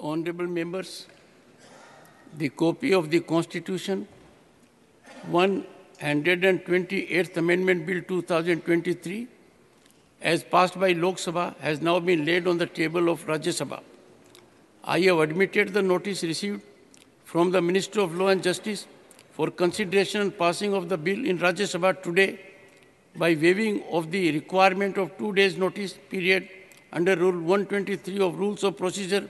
Honorable members, the copy of the Constitution, 128th Amendment Bill 2023, as passed by Lok Sabha, has now been laid on the table of Rajya Sabha. I have admitted the notice received from the Minister of Law and Justice for consideration and passing of the bill in Rajya Sabha today by waiving of the requirement of 2 days notice period under Rule 123 of Rules of Procedure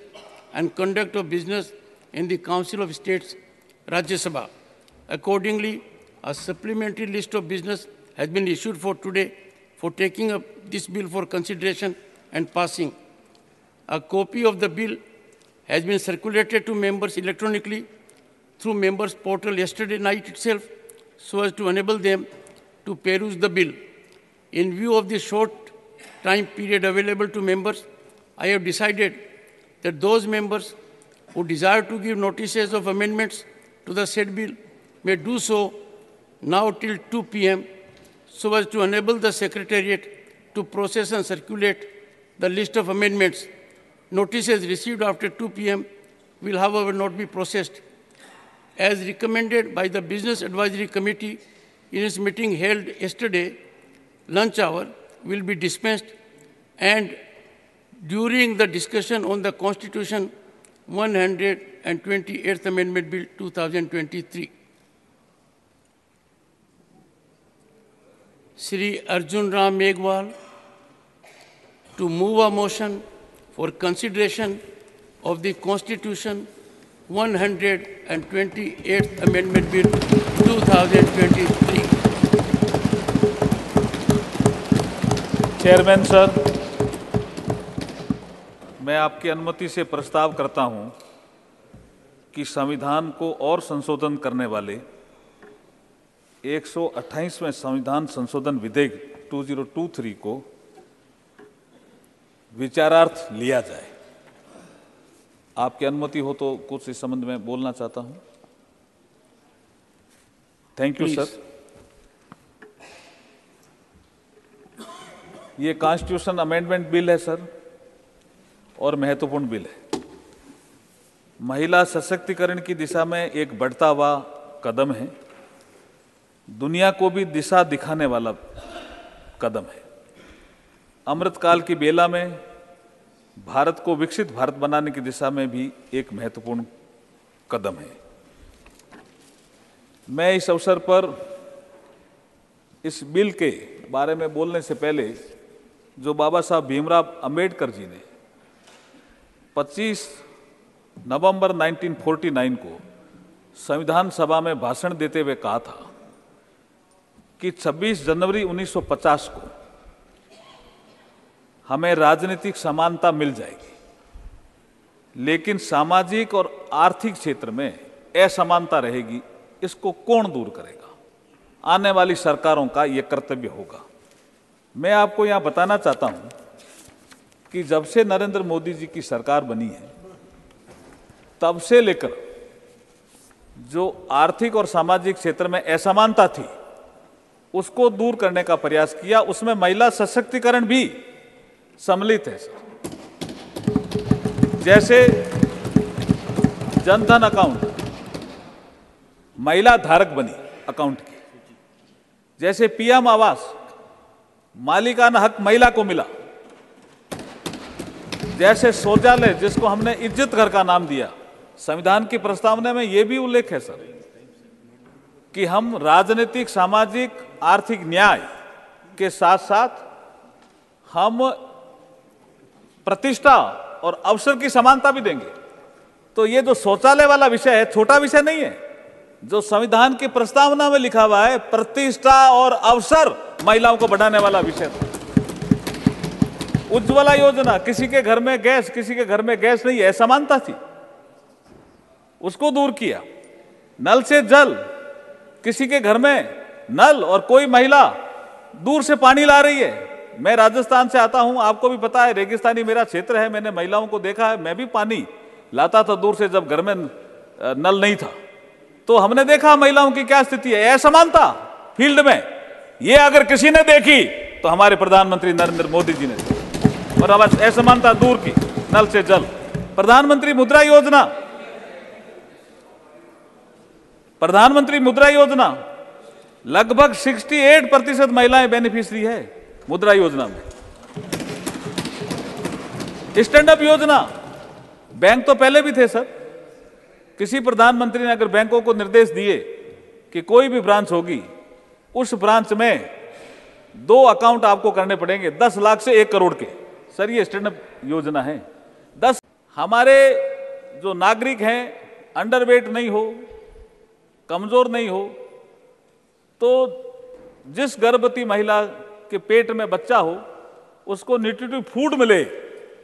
and Conduct of Business in the Council of States, Rajya Sabha. Accordingly, a supplementary list of business has been issued for today for taking up this bill for consideration and passing. A copy of the bill has been circulated to members electronically through members' portal yesterday night itself so as to enable them to peruse the bill. In view of the short time period available to members, I have decided that those members who desire to give notices of amendments to the said bill may do so now till 2 p.m. so as to enable the Secretariat to process and circulate the list of amendments. Notices received after 2 p.m. will, however, not be processed. As recommended by the Business Advisory Committee in its meeting held yesterday, lunch hour will be dispensed, and during the discussion on the Constitution 128th Amendment Bill 2023. Shri Arjun Ram Meghwal to move a motion for consideration of the Constitution 128th Amendment Bill 2023. Chairman sir, मैं आपकी अनुमति से प्रस्ताव करता हूं कि संविधान को और संशोधन करने वाले 128वें संविधान संशोधन विधेयक 2023 को विचारार्थ लिया जाए। आपकी अनुमति हो तो कुछ इस संबंध में बोलना चाहता हूं। Thank you sir. ये कॉन्स्टिट्यूशन अमेंडमेंट बिल है सर, और महत्वपूर्ण बिल है। महिला सशक्तिकरण की दिशा में एक बढ़ता हुआ कदम है, दुनिया को भी दिशा दिखाने वाला कदम है। अमृतकाल की बेला में भारत को विकसित भारत बनाने की दिशा में भी एक महत्वपूर्ण कदम है। मैं इस अवसर पर इस बिल के बारे में बोलने से पहले जो बाबा साहब भीमराव अंबेडकर जी ने 25 नवंबर 1949 को संविधान सभा में भाषण देते हुए कहा था कि 26 जनवरी 1950 को हमें राजनीतिक समानता मिल जाएगी, लेकिन सामाजिक और आर्थिक क्षेत्र में असमानता रहेगी। इसको कौन दूर करेगा? आने वाली सरकारों का यह कर्तव्य होगा। मैं आपको यहां बताना चाहता हूं कि जब से नरेंद्र मोदी जी की सरकार बनी है, तब से लेकर जो आर्थिक और सामाजिक क्षेत्र में असमानता थी, उसको दूर करने का प्रयास किया। उसमें महिला सशक्तिकरण भी सम्मिलित है सर। जैसे जनधन अकाउंट, महिला धारक बनी अकाउंट की। जैसे पीएम आवास, मालिकाना हक महिला को मिला। जैसे शौचालय, जिसको हमने इज्जत घर का नाम दिया, संविधान की प्रस्तावना में यह भी उल्लेख है सर कि हम राजनीतिक, सामाजिक, आर्थिक न्याय के साथ साथ हम प्रतिष्ठा और अवसर की समानता भी देंगे। तो ये जो शौचालय वाला विषय है, छोटा विषय नहीं है। जो संविधान की प्रस्तावना में लिखा हुआ है, प्रतिष्ठा और अवसर महिलाओं को बढ़ाने वाला विषय था। उज्ज्वला योजना, किसी के घर में गैस, किसी के घर में गैस नहीं, असमानता थी, उसको दूर किया। नल से जल, किसी के घर में नल और कोई महिला दूर से पानी ला रही है। मैं राजस्थान से आता हूं, आपको भी पता है, रेगिस्तानी मेरा क्षेत्र है। मैंने महिलाओं को देखा है, मैं भी पानी लाता था दूर से जब घर में नल नहीं था। तो हमने देखा महिलाओं की क्या स्थिति है, असमानता फील्ड में। ये अगर किसी ने देखी तो हमारे प्रधानमंत्री नरेंद्र मोदी जी ने, और अब असमानता दूर की, नल से जल, प्रधानमंत्री मुद्रा योजना, प्रधानमंत्री मुद्रा योजना लगभग 68% महिलाएं बेनिफिशियरी है मुद्रा योजना में। स्टैंड अप योजना, बैंक तो पहले भी थे सर, किसी प्रधानमंत्री ने अगर बैंकों को निर्देश दिए कि कोई भी ब्रांच होगी, उस ब्रांच में 2 अकाउंट आपको करने पड़ेंगे 10 लाख से 1 करोड़ के। सर ये स्टैंड अप योजना है। 10 हमारे जो नागरिक हैं अंडरवेट नहीं हो, कमजोर नहीं हो, तो जिस गर्भवती महिला के पेट में बच्चा हो उसको न्यूट्रिटिव फूड मिले,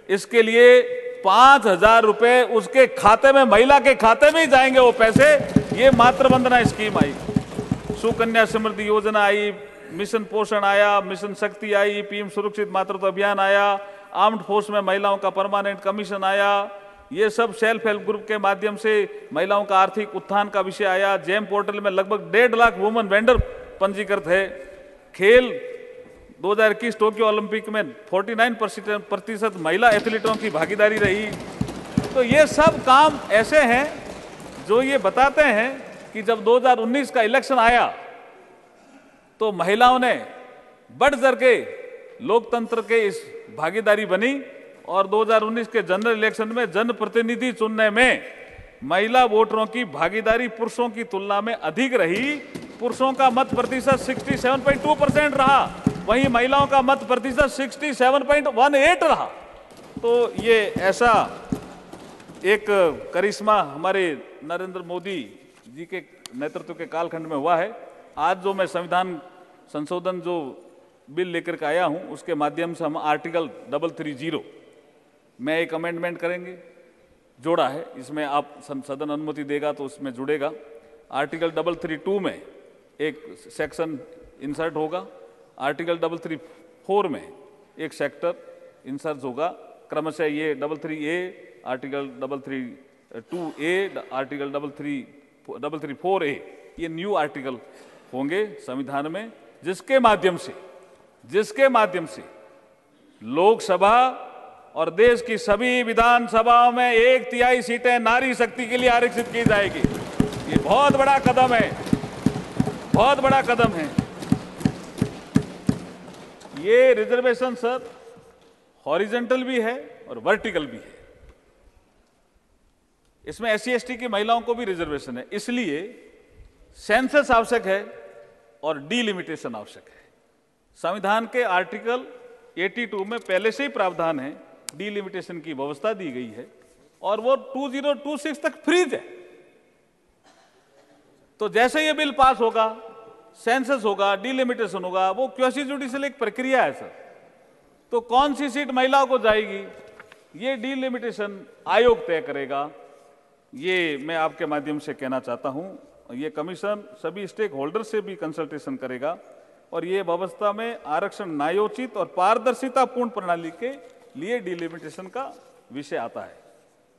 इसके लिए 5,000 रुपए उसके खाते में, महिला के खाते में ही जाएंगे वो पैसे। ये मातृ वंदना स्कीम आई, सुकन्या समृद्धि योजना आई, मिशन पोषण आया, मिशन शक्ति आई, पीएम सुरक्षित मातृत्व अभियान आया, आर्म्ड फोर्स में महिलाओं का परमानेंट कमीशन आया, ये सब सेल्फ हेल्प ग्रुप के माध्यम से महिलाओं का आर्थिक उत्थान का विषय आया। जेम पोर्टल में लगभग 1.5 लाख वुमेन वेंडर पंजीकृत है। खेल 2021 टोक्यो ओलंपिक में 49% महिला एथलीटों की भागीदारी रही। तो ये सब काम ऐसे हैं जो ये बताते हैं कि जब 2019 का इलेक्शन आया तो महिलाओं ने बढ़ चढ़ के लोकतंत्र के इस भागीदारी बनी और 2019 के जनरल इलेक्शन में जनप्रतिनिधि चुनने में महिला वोटरों की भागीदारी पुरुषों की तुलना में अधिक रही। पुरुषों का मत प्रतिशत 67.2% रहा, वहीं महिलाओं का मत प्रतिशत 67.18 रहा। तो ये ऐसा एक करिश्मा हमारे नरेंद्र मोदी जी के नेतृत्व के कालखंड में हुआ है। आज जो मैं संविधान संशोधन जो बिल लेकर के आया हूं, उसके माध्यम से हम आर्टिकल 330 में एक अमेंडमेंट करेंगे, जोड़ा है, इसमें आप सदन अनुमति देगा तो उसमें जुड़ेगा। आर्टिकल 332 में एक सेक्शन इंसर्ट होगा, आर्टिकल 334 में एक सेक्टर इंसर्ट होगा, क्रमशः ये 33A, article 332A, article 334A, ये न्यू आर्टिकल होंगे संविधान में, जिसके माध्यम से लोकसभा और देश की सभी विधानसभाओं में 1/3 सीटें नारी शक्ति के लिए आरक्षित की जाएगी। ये बहुत बड़ा कदम है, बहुत बड़ा कदम है। ये रिजर्वेशन सर हॉरिजॉन्टल भी है और वर्टिकल भी है। इसमें SC/ST की महिलाओं को भी रिजर्वेशन है, इसलिए सेंसस आवश्यक है और डीलिमिटेशन आवश्यक है। संविधान के आर्टिकल 82 में पहले से ही प्रावधान है, डीलिमिटेशन की व्यवस्था दी गई है और वो 2026 तक फ्रीज है। तो जैसे ये बिल पास होगा, सेंसस होगा, डीलिमिटेशन होगा, वो क्वासी जुडिशियल एक प्रक्रिया है सर। तो कौन सी सीट महिलाओं को जाएगी, ये डीलिमिटेशन आयोग तय करेगा। ये मैं आपके माध्यम से कहना चाहता हूं। ये कमीशन सभी स्टेक होल्डर से भी कंसल्टेशन करेगा और ये व्यवस्था में आरक्षण न्यायोचित और पारदर्शितापूर्ण प्रणाली के लिए डीलिमिटेशन का विषय आता है।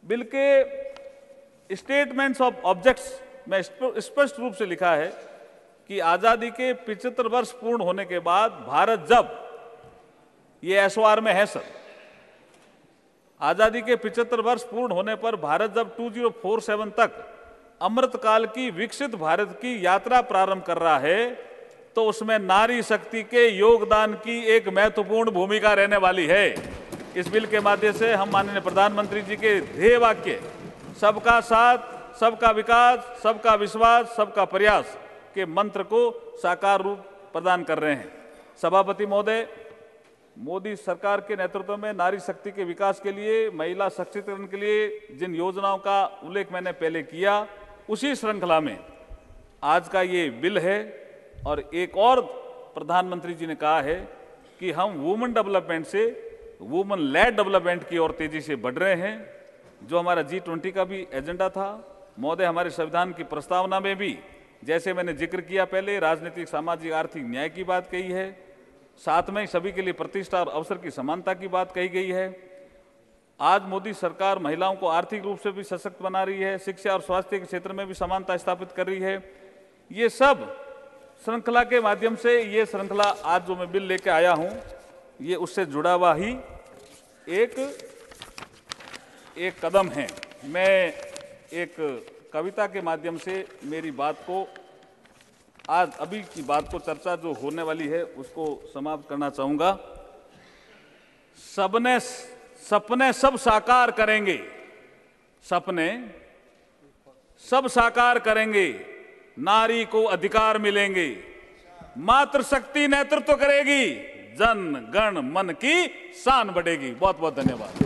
बिल के स्टेटमेंट्स ऑफ ऑब्जेक्ट्स में स्पष्ट रूप से लिखा है कि आजादी के 75 वर्ष पूर्ण होने के बाद भारत जब, ये SOR में है सर, आजादी के 75 वर्ष पूर्ण होने पर भारत जब 2047 तक अमृतकाल की विकसित भारत की यात्रा प्रारंभ कर रहा है, तो उसमें नारी शक्ति के योगदान की एक महत्वपूर्ण भूमिका रहने वाली है। इस बिल के माध्यम से हम माननीय प्रधानमंत्री जी के ध्येय वाक्य सबका साथ, सबका विकास, सबका विश्वास, सबका प्रयास के मंत्र को साकार रूप प्रदान कर रहे हैं। सभापति महोदय, मोदी सरकार के नेतृत्व में नारी शक्ति के विकास के लिए, महिला सशक्तिकरण के लिए जिन योजनाओं का उल्लेख मैंने पहले किया, उसी श्रृंखला में आज का ये बिल है। और एक और प्रधानमंत्री जी ने कहा है कि हम वुमेन डेवलपमेंट से वुमेन लेड डेवलपमेंट की ओर तेजी से बढ़ रहे हैं, जो हमारा G20 का भी एजेंडा था। महोदय, हमारे संविधान की प्रस्तावना में भी, जैसे मैंने जिक्र किया पहले, राजनीतिक, सामाजिक, आर्थिक न्याय की बात कही है, साथ में सभी के लिए प्रतिष्ठा और अवसर की समानता की बात कही गई है। आज मोदी सरकार महिलाओं को आर्थिक रूप से भी सशक्त बना रही है, शिक्षा और स्वास्थ्य के क्षेत्र में भी समानता स्थापित कर रही है। ये सब श्रृंखला के माध्यम से, ये श्रृंखला आज जो मैं बिल लेके आया हूं, ये उससे जुड़ा हुआ ही एक एक कदम है। मैं एक कविता के माध्यम से मेरी बात को, आज अभी की बात को, चर्चा जो होने वाली है उसको समाप्त करना चाहूंगा। सपने सब साकार करेंगे, सपने सब साकार करेंगे, नारी को अधिकार मिलेंगे, मातृशक्ति नेतृत्व करेगी, जन गण मन की शान बढ़ेगी। बहुत बहुत धन्यवाद।